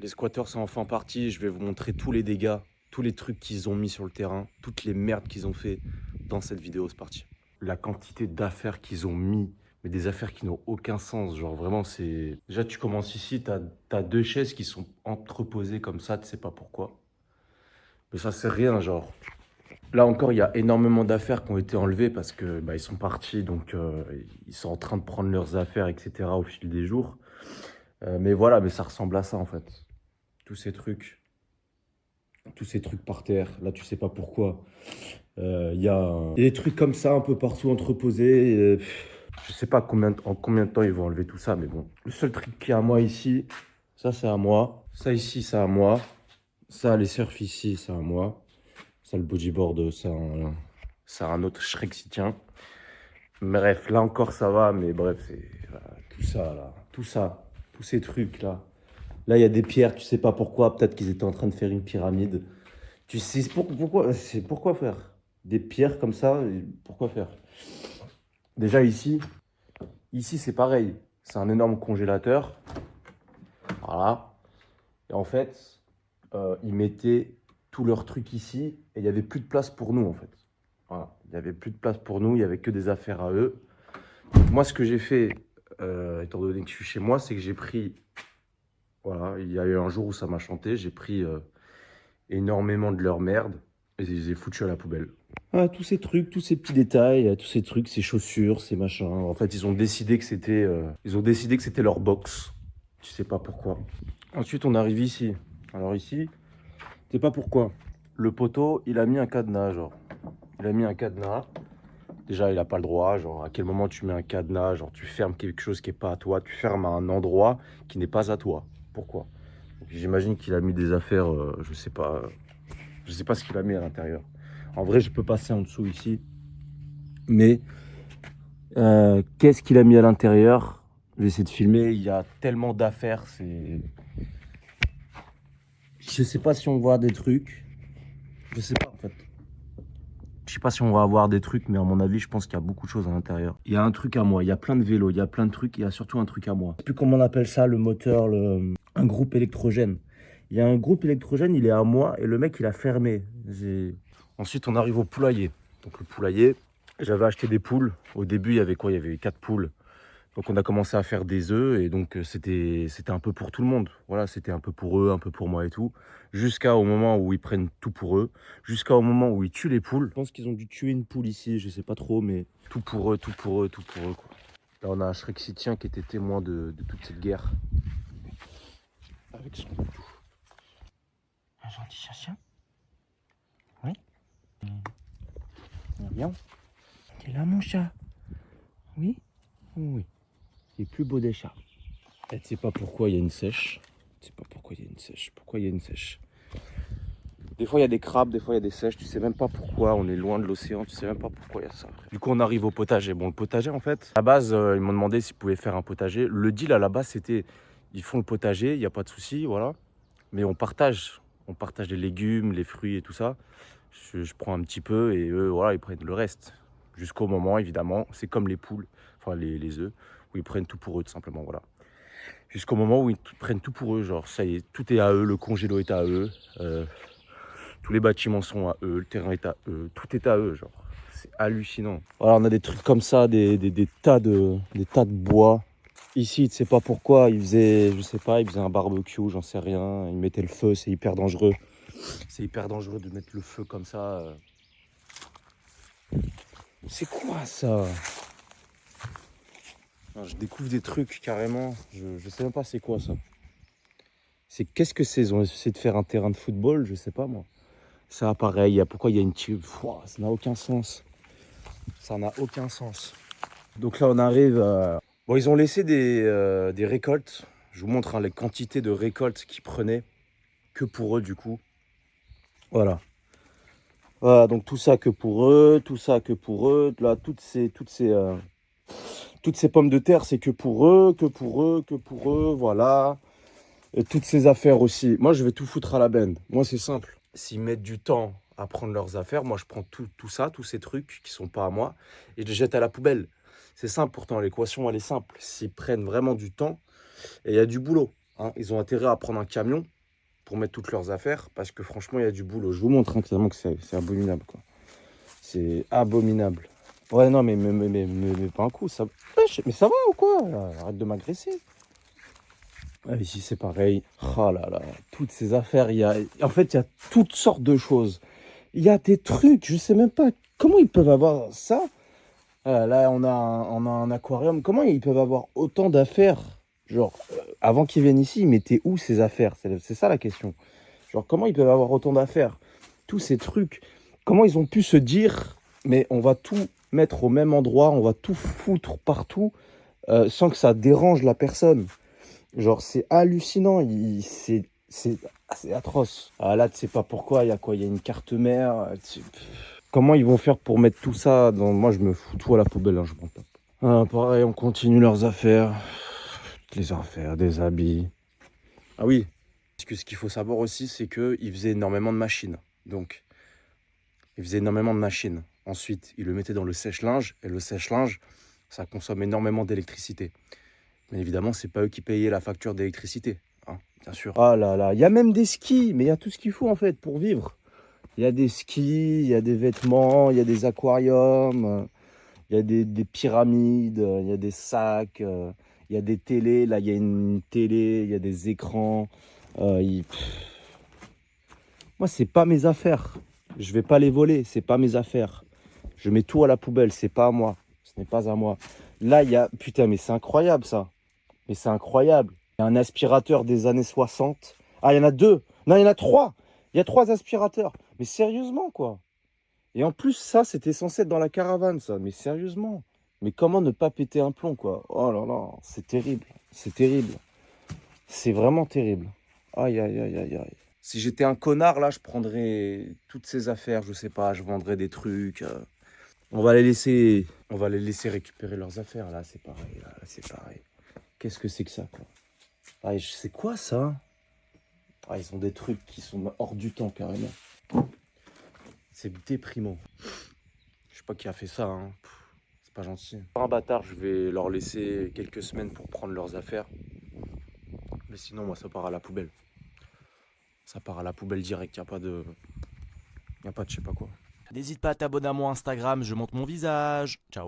Les squatteurs sont enfin partis. Je vais vous montrer tous les dégâts, tous les trucs qu'ils ont mis sur le terrain, toutes les merdes qu'ils ont fait dans cette vidéo. C'est parti. La quantité d'affaires qu'ils ont mis, mais des affaires qui n'ont aucun sens. Genre vraiment, c'est... Déjà, tu commences ici, t'as deux chaises qui sont entreposées comme ça, tu sais pas pourquoi. Mais ça, c'est rien, genre. Là encore, il y a énormément d'affaires qui ont été enlevées parce que ils sont partis, donc ils sont en train de prendre leurs affaires, etc. au fil des jours. Mais voilà, mais ça ressemble à ça en fait. Tous ces trucs. Tous ces trucs par terre. Là, tu sais pas pourquoi. Il y a des trucs comme ça un peu partout entreposés. Je sais pas en combien de temps ils vont enlever tout ça, mais bon. Le seul truc qui est à moi ici, ça c'est à moi. Ça ici, c'est à moi. Ça, les surfs ici, c'est à moi. Ça, le bodyboard, c'est un autre Shrek s'y tient. Bref, là encore ça va, mais bref, c'est tout ça là. Tout ça. Tous ces trucs là. Là, il y a des pierres, tu sais pas pourquoi. Peut-être qu'ils étaient en train de faire une pyramide. Tu sais pourquoi faire des pierres comme ça, pourquoi faire? Déjà ici c'est pareil. C'est un énorme congélateur. Voilà. Et en fait, ils mettaient tous leurs trucs ici et il n'y avait plus de place pour nous en fait. Voilà. Il n'y avait plus de place pour nous, il n'y avait que des affaires à eux. Donc, moi, ce que j'ai fait, étant donné que je suis chez moi, c'est que j'ai pris... Voilà, il y a eu un jour où ça m'a chanté, j'ai pris énormément de leur merde et je les ai foutus à la poubelle. Ah, tous ces trucs, tous ces petits détails, tous ces trucs, ces chaussures, ces machins. En fait, ils ont décidé que c'était leur box. Tu sais pas pourquoi. Ensuite, on arrive ici. Alors ici, tu sais pas pourquoi. Le poteau, il a mis un cadenas, genre. Il a mis un cadenas. Déjà, il a pas le droit. Genre, à quel moment tu mets un cadenas? Genre, tu fermes quelque chose qui est pas à toi. Tu fermes à un endroit qui n'est pas à toi. Pourquoi? J'imagine qu'il a mis des affaires, je sais pas. Je sais pas ce qu'il a mis à l'intérieur. En vrai, je peux passer en dessous ici. Mais qu'est-ce qu'il a mis à l'intérieur? Je vais essayer de filmer. Il y a tellement d'affaires. Je sais pas si on voit des trucs. Je sais pas en fait. Je sais pas si on va avoir des trucs, mais à mon avis, je pense qu'il y a beaucoup de choses à l'intérieur. Il y a un truc à moi. Il y a plein de vélos. Il y a plein de trucs. Il y a surtout un truc à moi. Je sais plus comment on appelle ça, le moteur, un groupe électrogène. Il y a un groupe électrogène, il est à moi et le mec, il a fermé. Ensuite, on arrive au poulailler. Donc le poulailler, j'avais acheté des poules. Au début, il y avait quoi? Il y avait 4 poules. Donc on a commencé à faire des œufs et donc c'était un peu pour tout le monde. Voilà, c'était un peu pour eux, un peu pour moi et tout. Jusqu'au moment où ils prennent tout pour eux. Jusqu'au moment où ils tuent les poules. Je pense qu'ils ont dû tuer une poule ici, je sais pas trop, mais tout pour eux, tout pour eux, tout pour eux, quoi. Là, on a un Shrek-Sitien qui était témoin de toute cette guerre. Avec son doudou. Un gentil chien. Oui. Bien. T'es là, mon chat? Oui. Oui. Il est plus beau des chats. Et tu sais pas pourquoi il y a une sèche. Tu sais pas pourquoi il y a une sèche. Pourquoi il y a une sèche? Des fois il y a des crabes, des fois il y a des sèches. Tu sais même pas pourquoi. On est loin de l'océan. Tu sais même pas pourquoi il y a ça. Du coup on arrive au potager. Bon, le potager en fait, à la base ils m'ont demandé s'ils pouvaient faire un potager. Le deal à la base c'était ils font le potager, il n'y a pas de souci, voilà. Mais on partage. On partage les légumes, les fruits et tout ça. Je prends un petit peu et eux voilà ils prennent le reste. Jusqu'au moment évidemment, c'est comme les poules, enfin les œufs, où ils prennent tout pour eux tout simplement, voilà. Jusqu'au moment où ils prennent tout pour eux, genre ça y est, tout est à eux, le congélo est à eux, tous les bâtiments sont à eux, le terrain est à eux, tout est à eux, genre c'est hallucinant. Voilà, on a des trucs comme ça, des tas de bois. Ici, tu sais pas pourquoi, ils faisaient, je sais pas, ils faisaient un barbecue, j'en sais rien, ils mettaient le feu, c'est hyper dangereux. C'est hyper dangereux de mettre le feu comme ça. C'est quoi ça? Je découvre des trucs carrément, je sais même pas c'est quoi ça. Qu'est-ce que c'est? Ils ont essayé de faire un terrain de football, je sais pas moi. Ça pareil, pourquoi il y a une tube? Ça n'a aucun sens. Ça n'a aucun sens. Donc là on arrive Bon, ils ont laissé des récoltes. Je vous montre les quantités de récoltes qu'ils prenaient. Que pour eux du coup. Voilà. Voilà, donc tout ça que pour eux, tout ça que pour eux. Là, toutes ces pommes de terre, c'est que pour eux, que pour eux, que pour eux, voilà. Et toutes ces affaires aussi. Moi, je vais tout foutre à la benne. Moi, c'est simple. S'ils mettent du temps à prendre leurs affaires, moi, je prends tout ça, tous ces trucs qui sont pas à moi, et je les jette à la poubelle. C'est simple pourtant, l'équation, elle est simple. S'ils prennent vraiment du temps, et il y a du boulot, hein, ils ont intérêt à prendre un camion pour mettre toutes leurs affaires parce que franchement, il y a du boulot. Je vous montre hein, clairement que c'est abominable, quoi. C'est abominable. Ouais, non, mais pas un coup. Ça... Wesh, mais ça va ou quoi? Arrête de m'agresser. Ah, ici, c'est pareil. Oh là là, toutes ces affaires, en fait, il y a toutes sortes de choses. Il y a des trucs, je sais même pas comment ils peuvent avoir ça. Là, on a un aquarium. Comment ils peuvent avoir autant d'affaires? Genre, avant qu'ils viennent ici, ils mettaient où ces affaires? C'est ça la question. Genre, comment ils peuvent avoir autant d'affaires? Tous ces trucs. Comment ils ont pu se dire, mais on va tout mettre au même endroit, on va tout foutre partout, sans que ça dérange la personne. Genre, c'est hallucinant. C'est atroce. Ah, là, tu sais pas pourquoi. Il y a quoi? Il y a une carte mère. Comment ils vont faire pour mettre tout ça dans... Moi, je me fous tout à la poubelle, hein, je m'en tape. Ah, pareil, on continue leurs affaires. Les affaires, des habits. Ah oui, parce que ce qu'il faut savoir aussi, c'est qu'ils faisaient énormément de machines. Donc, ils faisaient énormément de machines. Ensuite, ils le mettaient dans le sèche-linge. Et le sèche-linge, ça consomme énormément d'électricité. Mais évidemment, c'est pas eux qui payaient la facture d'électricité, hein, bien sûr. Ah là là, il y a même des skis, mais il y a tout ce qu'il faut en fait pour vivre. Il y a des skis, il y a des vêtements, il y a des aquariums, il y a des pyramides, il y a des sacs, il y a des télés. Là, il y a une télé, il y a des écrans. Moi, c'est pas mes affaires. Je vais pas les voler, c'est pas mes affaires. Je mets tout à la poubelle, c'est pas à moi. Ce n'est pas à moi. Là, il y a... Putain, mais c'est incroyable ça. Mais c'est incroyable. Il y a un aspirateur des années 60. Ah, il y en a 2. Non, il y en a 3. Il y a 3 aspirateurs. Mais sérieusement, quoi. Et en plus, ça, c'était censé être dans la caravane, ça. Mais sérieusement. Mais comment ne pas péter un plomb, quoi? Oh là là, c'est terrible. C'est terrible. C'est vraiment terrible. Aïe, aïe, aïe, aïe, aïe. Si j'étais un connard, là, je prendrais toutes ces affaires, je sais pas, je vendrais des trucs. On va les laisser récupérer leurs affaires, là, c'est pareil, là, c'est pareil. Qu'est-ce que c'est que ça, quoi? Ah, c'est quoi ça? Ah, ils ont des trucs qui sont hors du temps, carrément. C'est déprimant. Je sais pas qui a fait ça, hein. C'est pas gentil. Un bâtard, je vais leur laisser quelques semaines pour prendre leurs affaires. Mais sinon, moi, ça part à la poubelle. Ça part à la poubelle direct, y a pas de je sais pas quoi. N'hésite pas à t'abonner à mon Instagram, je montre mon visage. Ciao.